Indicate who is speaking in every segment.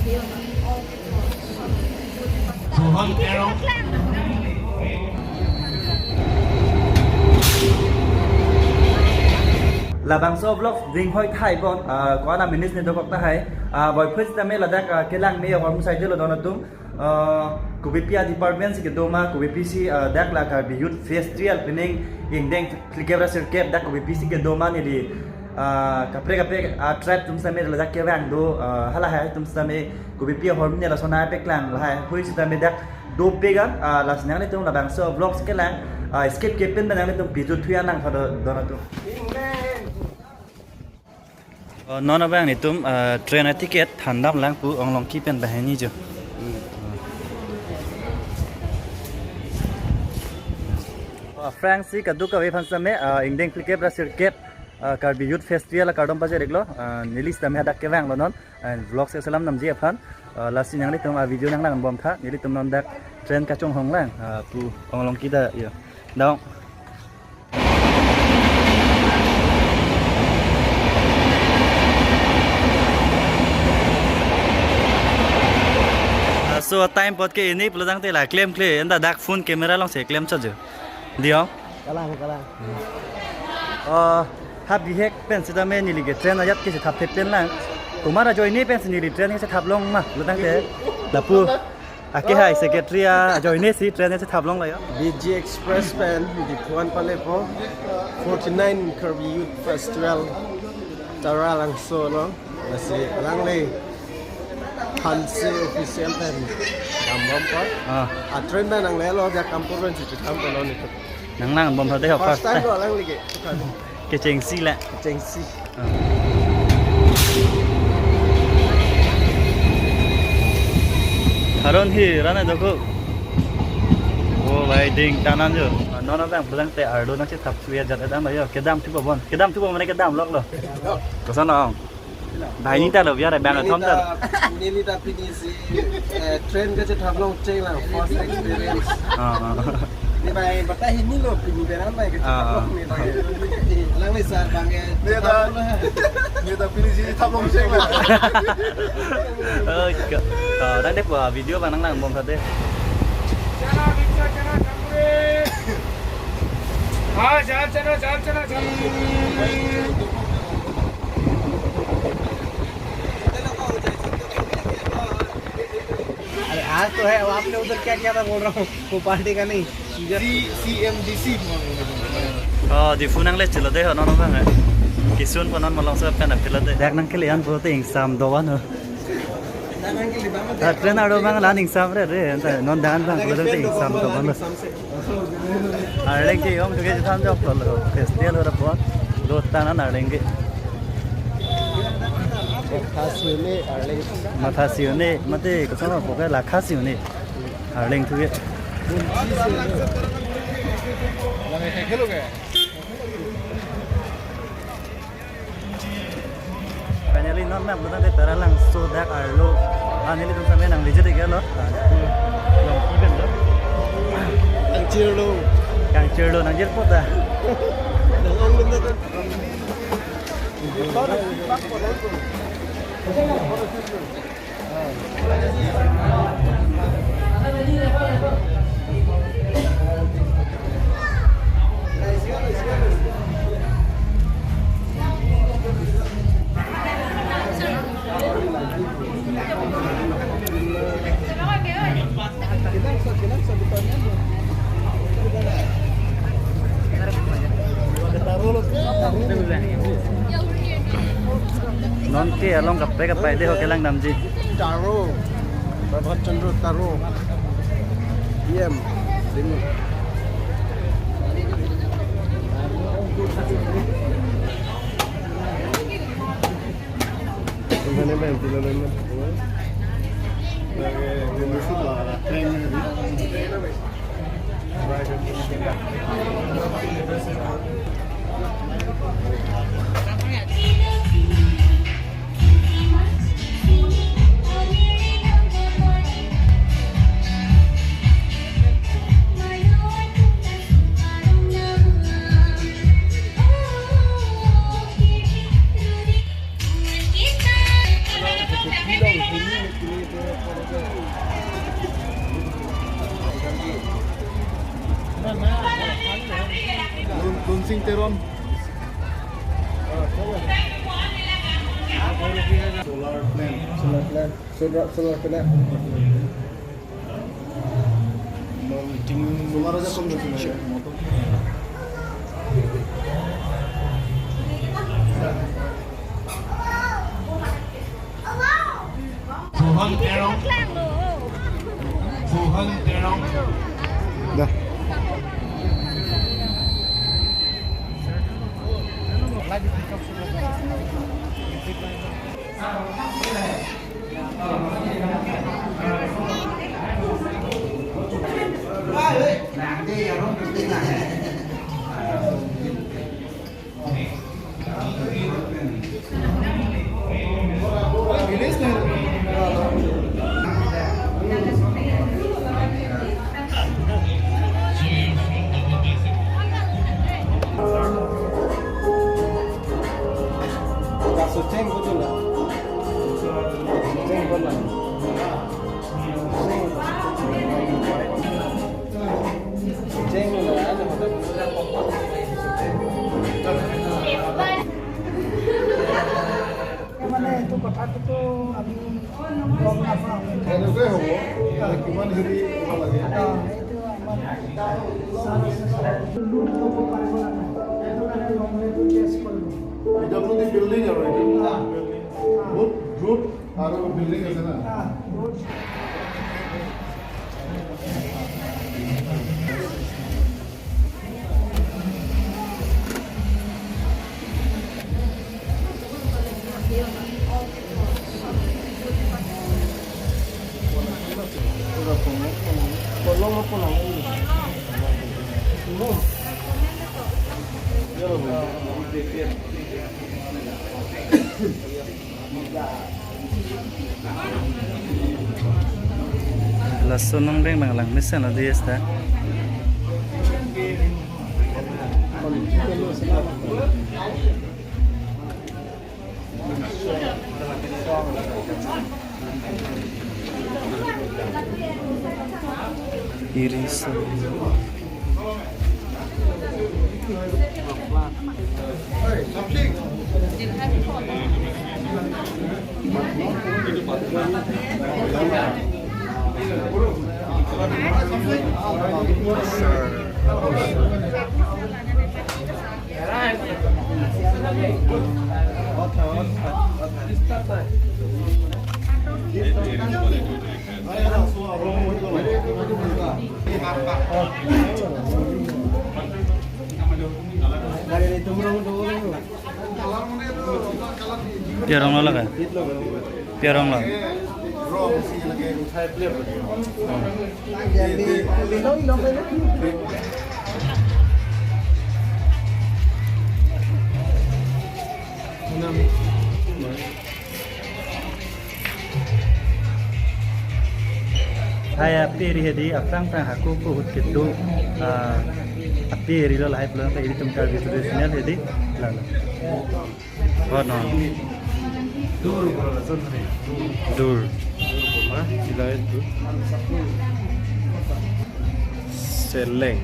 Speaker 1: One arrow.
Speaker 2: Là bang so vlog ding hoi thai bon có 5 minutes nên tôi có ta hay boy first time là dak kelang me hom sai jelo don tum ku bpia department si kedoma ku bpc dak la ka bi youth festival pining ingdeng klikebra circuit dak ku bpc kedoma ni di kapre trap tum same la dak kewang do hala hai tum same ku bpia hom ne la sona peklang la hai hui si same dak do pegan la snang ni tum la bang so vlog kelang skip kepen benang ni tum bizu thuya nang thado don tum non ở bang này tụm train ticket thành đáp lãng phụ ông long kí bên bài như chưa Francis cả đúc cái về phần xem ấy Indian cricket ra circuit cả bị youth festival là cả đông bao giờ được lo nilis tầm đặt cái vàng nó vlog sẽ làm nằm gì phần là xin nhắn đi tụm video nhắn làm bom thắt nilis tụm non đặt train cả trong hồng lang phụ ông long kí ta đâu so time pot ke ini pelajang te la claim clear anda dak phone camera long se claim chajo dio
Speaker 3: kalang
Speaker 2: hab bihek pen sida me ni lige train ayat ke se thap thep pen lang kumara join ni pen ni train se thap long ma pelajang te lapu ake hai secretary a join ni si train se thap long la yo
Speaker 3: BG Express pen di Puan Palepo 49 Kirby Youth Festival tara lang so no masih lang le Hansi official pen bom ko train pen ang lelo ja kampuran si tham pen on itu
Speaker 2: nang bom thade học
Speaker 3: first time lang lige
Speaker 2: ke cheng si la
Speaker 3: Chengsi
Speaker 2: haron hi rana doko oh bhai ding tanan jo no bang pelajang te ardo na che thap suya jat adam ayo kedam thu bon mane kedam lok lo ko san ong भाई नहीं तालो यार बैंग थम तालो
Speaker 3: नीली ता पिनीसी ट्रेन के tham long cheng lang first experience ni bai bata hin ni lo pini beran bai ke lang ni sar bang ke ni ta pinisi tham long cheng lang
Speaker 2: đang đẹp của video và năng bom thật đấy
Speaker 1: चला
Speaker 3: आज तो है अब आपने उधर क्या क्या था बोल रहा हूँ वो पार्टी का नहीं CMDC
Speaker 2: di phun ang le chilo de no bang kisun panon malong sa pen apila de dak nang kelian bo te exam do wan train ado bang lan exam re non dan bang bo te exam do wan arleng ke yom ke tham job lo festival ora bo lo tanan arleng ke Mathasione mate ko sama poka la khasione harleng thu ye finally non map lo ta tara lang so dak arlo anili tum same nang lije de gelo long ki ben lo kang chirlo nang jer pota non ke along kape de ho kelang namji
Speaker 3: Taro Babhat Chandra Taro PM din Tunggu ba yung pila naman?
Speaker 4: teron.
Speaker 3: Solar plant. Solar plant. Mounting.
Speaker 4: Solar aja kom gitu. Motor. Tuhan terong. Tuhan terong.
Speaker 3: Dah. Kaso ceng betul lah. Ceng betul. Ceng betul ada betul.
Speaker 5: মানে এইটো কথাটোতো আমি গম নাপাওঁ
Speaker 4: এনেকৈ হ'ব কিমান হেৰি হ'ব লাগে
Speaker 5: এইটো আমাৰ লুট ল'ব পাৰিব লাগে সেইটো কাৰণে নৰ্মেলটো টেষ্ট কৰিব
Speaker 4: পিডব্লিউডি বিল্ডিং আৰু এইটো ৰুট আৰু বিল্ডিং আছে না
Speaker 5: লুট
Speaker 3: Kolong apa lang ini?
Speaker 2: Lasso nang ring lang misan na dias ta. Iris. Piarong lo laga. Piarong lo. Hai apiri hedi afrang aku ko hut kitu apiri lo live lo kayak tumkar gitu channel hedi lala bono dur
Speaker 3: Seleng.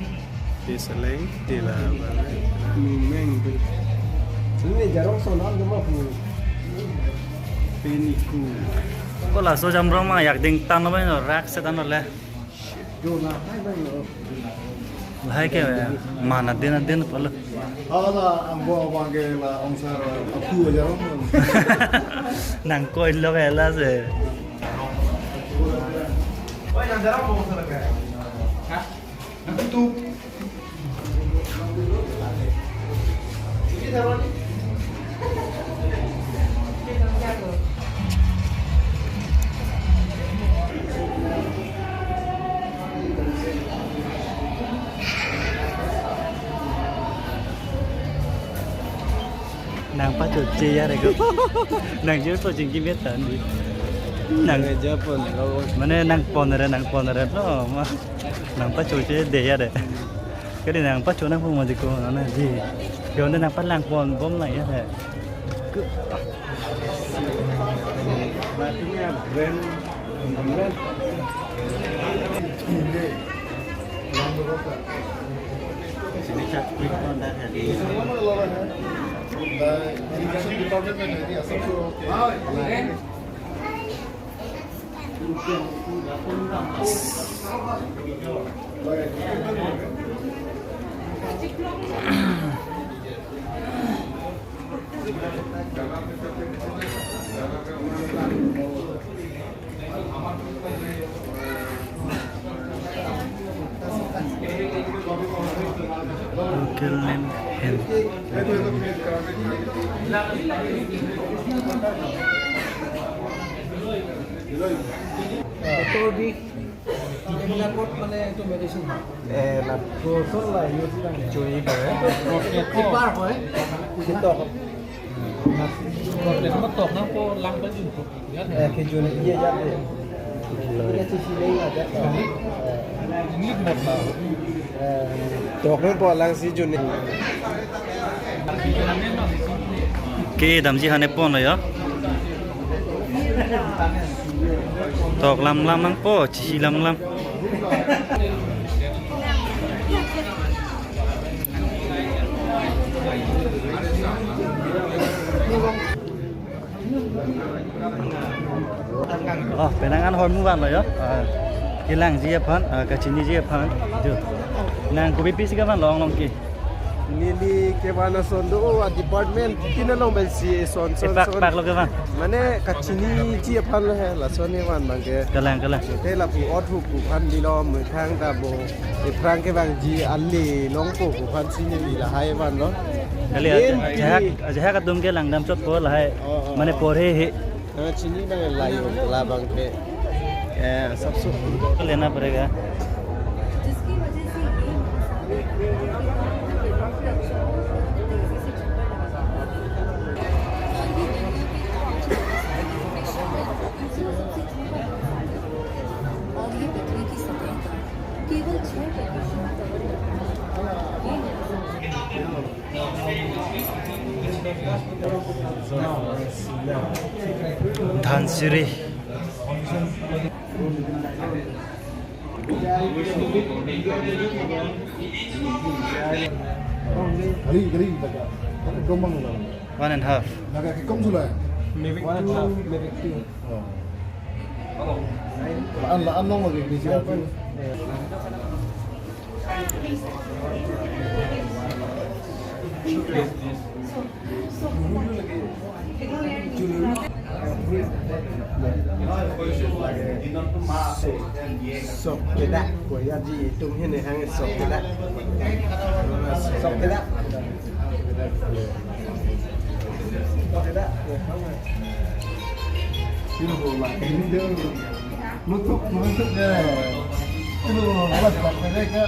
Speaker 3: Di seleng di lah. Meng. Ini jarang soal cuma pun. Peniku.
Speaker 2: ko la so jam roma yak ding tan no no rak se tan le
Speaker 3: Dona hai bang.
Speaker 2: lai ke mana din pala
Speaker 4: ala ang buwa wange la ongsar aku aja rom
Speaker 2: nang ko lo vela se
Speaker 4: oy nang darang mo sa laga ha nang tutup sige daron
Speaker 2: nang pa chu chi ya de ko nang ju to jing ki bet tan di nang
Speaker 3: Japan lo.
Speaker 2: mane nang pon re no ma nang pa chu chi de ya de cái này nang pa chu nang phong ma di ko na ji yo ne nang pa lang pon bom lại ya de
Speaker 3: Batunya brand
Speaker 4: Irrigation department में नहीं असम को
Speaker 2: Local name hen.
Speaker 5: Betul di এইবিলাকত মানে এইটো মেডিচিন হয় গ্ৰ'থৰ লাইনত
Speaker 3: চুৰি কৰে
Speaker 5: কিপাৰ হয়
Speaker 3: সিতক
Speaker 5: প্ৰব্লেমত তক না পো lung ba jun ko
Speaker 3: khi chun iya ya de
Speaker 5: ini sisi lain ada ini một là
Speaker 3: tộc nó bỏ lang si chun
Speaker 2: Cái đầm gì hane pon rồi á? Tọc làm mang po, chỉ làm. Penangan hormu van rồi á. Cái làng gì phán, cái chín gì phán, được. Làng của BP sih kan long kì.
Speaker 3: Nili ke bana sondo department kinalong bel si son
Speaker 2: Pak lo ke van.
Speaker 3: mane kachini ji pan la son ni wan bang ke
Speaker 2: Kalang.
Speaker 3: te la pu othu pu pan di lo mu thang ta bo e prang ke bang ji alli long pu pan si ni la hai wan lo
Speaker 2: Kali aja katum ke lang dam chot po lah hai. Mane pore he.
Speaker 3: chini bang la yo la bang ke sab su
Speaker 2: लेना पड़ेगा
Speaker 6: जिसकी वजह से और ये पृथ्वी की सतह का केवल 6%
Speaker 2: धानसिरी
Speaker 4: गली लगा गोमंग लगा
Speaker 2: 1.5
Speaker 4: लगा के कम सुला là ăn nông mà cái gì
Speaker 3: sop ke dak của ya ji tung hin ne hang sop ke dak
Speaker 4: Ini bola ini dia nutup nutupnya itu buat mereka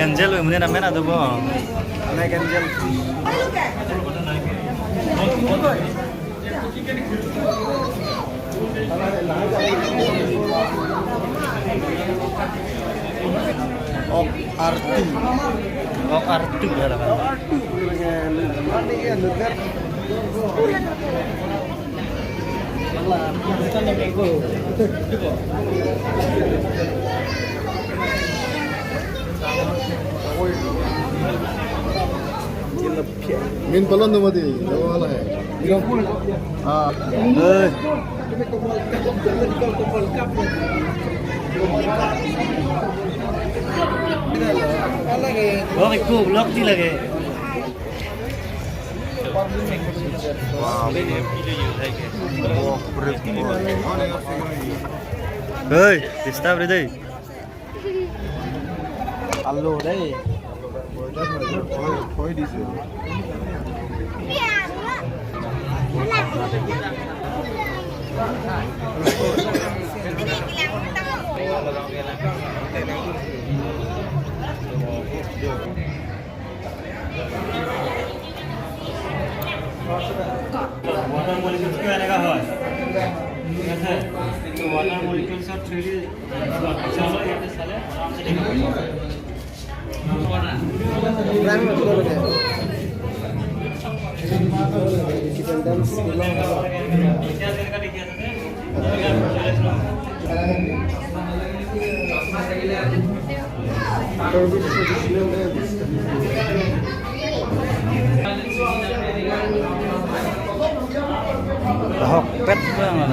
Speaker 2: Angel kemudian namanya ada boh.
Speaker 3: naik angel ok arti
Speaker 2: Oh artu ya lah.
Speaker 3: dengan mana ya nugar
Speaker 4: min palan tuh mati jawab lah ya
Speaker 2: Oh ikut blok di lagi. Ơi, disturb đi đi.
Speaker 5: Alo đấy.
Speaker 2: Water molecules क्यों आने का है? कैसे? तो water molecules और 3D चलो ये तो साले आराम से निकल।
Speaker 5: Rang itu kalau dia. Kita dance dulu.
Speaker 2: क्या देर का दिखा
Speaker 3: Service traditional dance.
Speaker 2: Hok pet banget.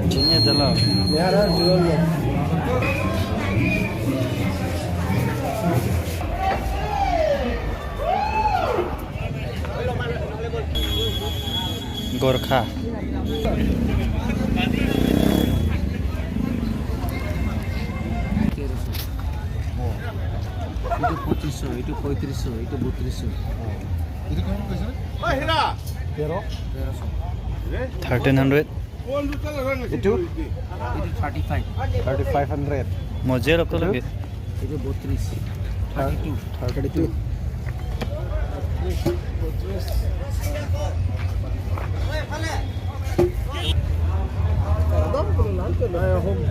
Speaker 2: Ini adalah
Speaker 3: Nyara jual.
Speaker 2: Gorkha.
Speaker 5: Itu 2500, itu 3500, itu 3200.
Speaker 4: Ini kamu कैसे? Oh, Hira.
Speaker 3: Pero
Speaker 2: 1300.
Speaker 3: itu
Speaker 5: Itu 35.
Speaker 3: 3500.
Speaker 2: Mojer apa lagi?
Speaker 5: Itu 32. 32.
Speaker 3: 32. Tayo home.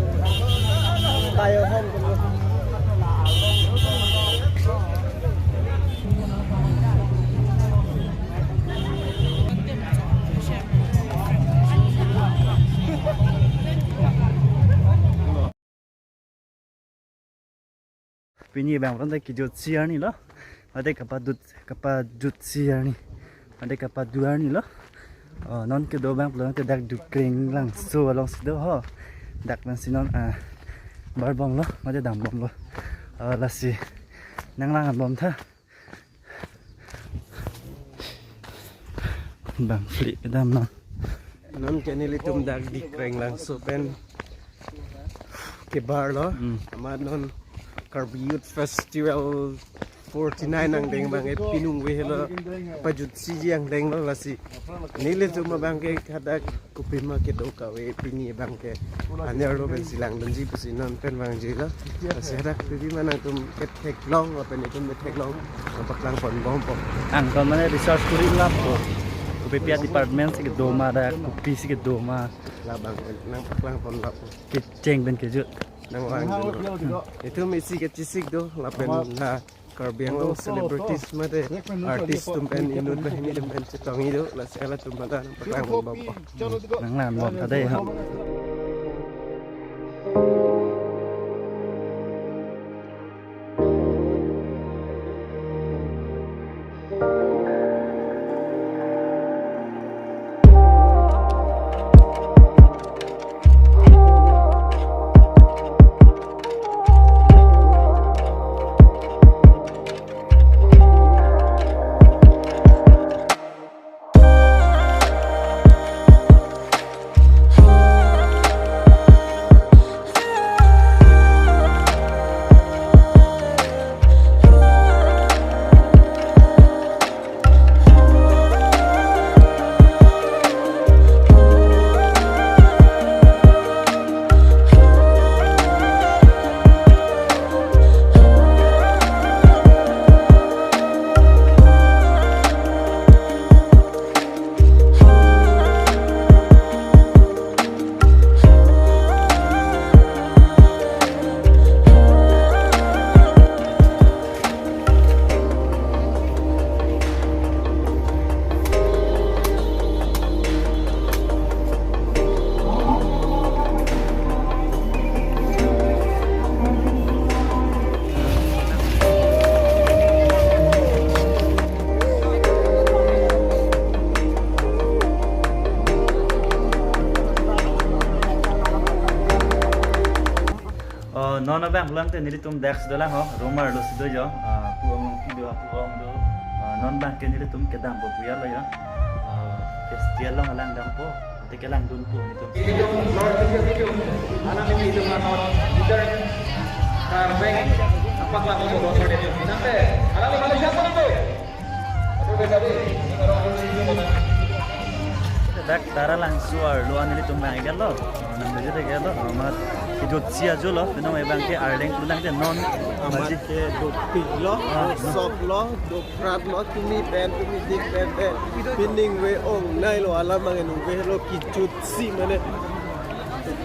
Speaker 3: Tayo home.
Speaker 2: Pini bang orang tak kijut siar ni lah, ada kapal jut siar ni, ada kapal dua ni lah. Non ke dua bang pelan ke dak du kering lang so along sido ho, dak lang sinon barbong lah, ada dam bom lah, lasi nang lang bom tha, bang flik dam non.
Speaker 3: Non channel itu dak di kreng langsung pen ke bar lo. Amad non Carby Youth Festival 49 ang deng bang pinung we helo pajut siji ang deng lo lasi nile cuma bang ke kada kupima ke do ka we pini bang ke anyar lo ben silang benji pusinon pen bang ji lo lasi ada pipi mana tum ke tek long apa ni tum tek long pak lang pon bom pom
Speaker 2: Ang kalau mana research kuri lah po, UPPA department sih doma ada, UPI sih doma,
Speaker 3: la bang nang pak lang pon la po
Speaker 2: keceng ben kejut.
Speaker 3: nang wang itu misi ke cisik do la pen la Carby ang lo celebrities mate artist tum pen inun pen ini tum pen cetong itu la sela tum mata pak lang pon bom pom
Speaker 2: Nang lan bom ada ya. non bang lang te nili tum dex dola ho romar lo sido jo puong video puong do non bang ke nili tum ke dam bo puya lo yo festival lo halang dam po te ke lang dun po nito dak tara lang suar lo anili tum bang gelo nang de gelo mat idot sia jolo no mai bang ke arleng tulang te non
Speaker 3: Amat ke do pig lo, sop lo, do prat lo, tumi pen, tumi dik pen pen, pinning we ong nai lo alam mangen we lo kicut si mane.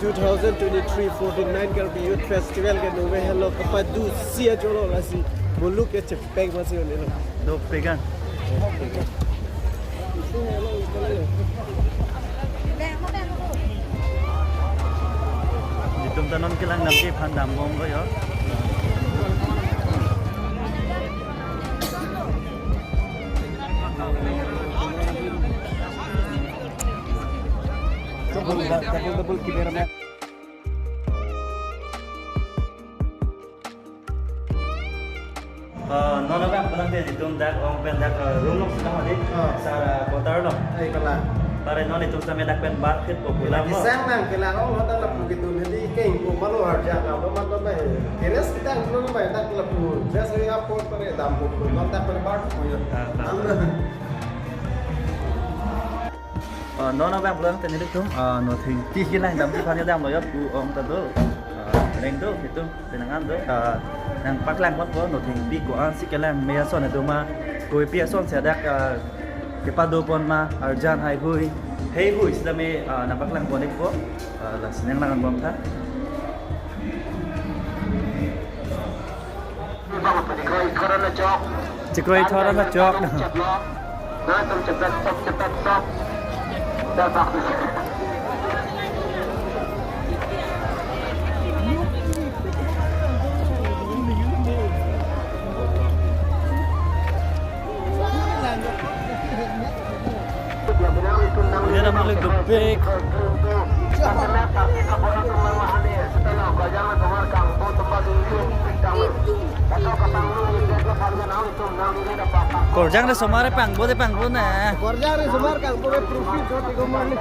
Speaker 3: 2023 49 Kirby Youth Festival ke no we hello kapadu sia jolo lasi. Bulu ke cepeng masih ni lo.
Speaker 2: do pegan ditum tanon ke lang nam ke phan dam bom lo yo
Speaker 5: double cameraman.
Speaker 2: non bang pulang te ditum dak ong pen dak room lo sudah hadi sara kotar lo
Speaker 3: Ai kala.
Speaker 2: pare non itu sampai dak pen basket popular
Speaker 3: Lagi
Speaker 2: lo
Speaker 3: sang nang kila lo lo tak lapu gitu nanti keng ko malu harja na lo man lo bai. Keres kita lo bai tak lapu. Biasa ya pot pare dam pot lo tak pare bar ko yo.
Speaker 2: non bang pulang te nili tum no thing ti hilang dam ti phan dam lo yo pu ong ta do neng do itu tenangan do nang paklang wat bo no thing bi ko an sikelang me son do ma ko pi son se dak ke pado pon ma arjan hai hui hei hui sida me na paklang bo nek bo la sinang lang bom tha Chikroi thora na chok na ini namanya gepek korjang na somare pangbo de pangbo na
Speaker 3: Korja re sumar kang ko profit ho ti ko marni.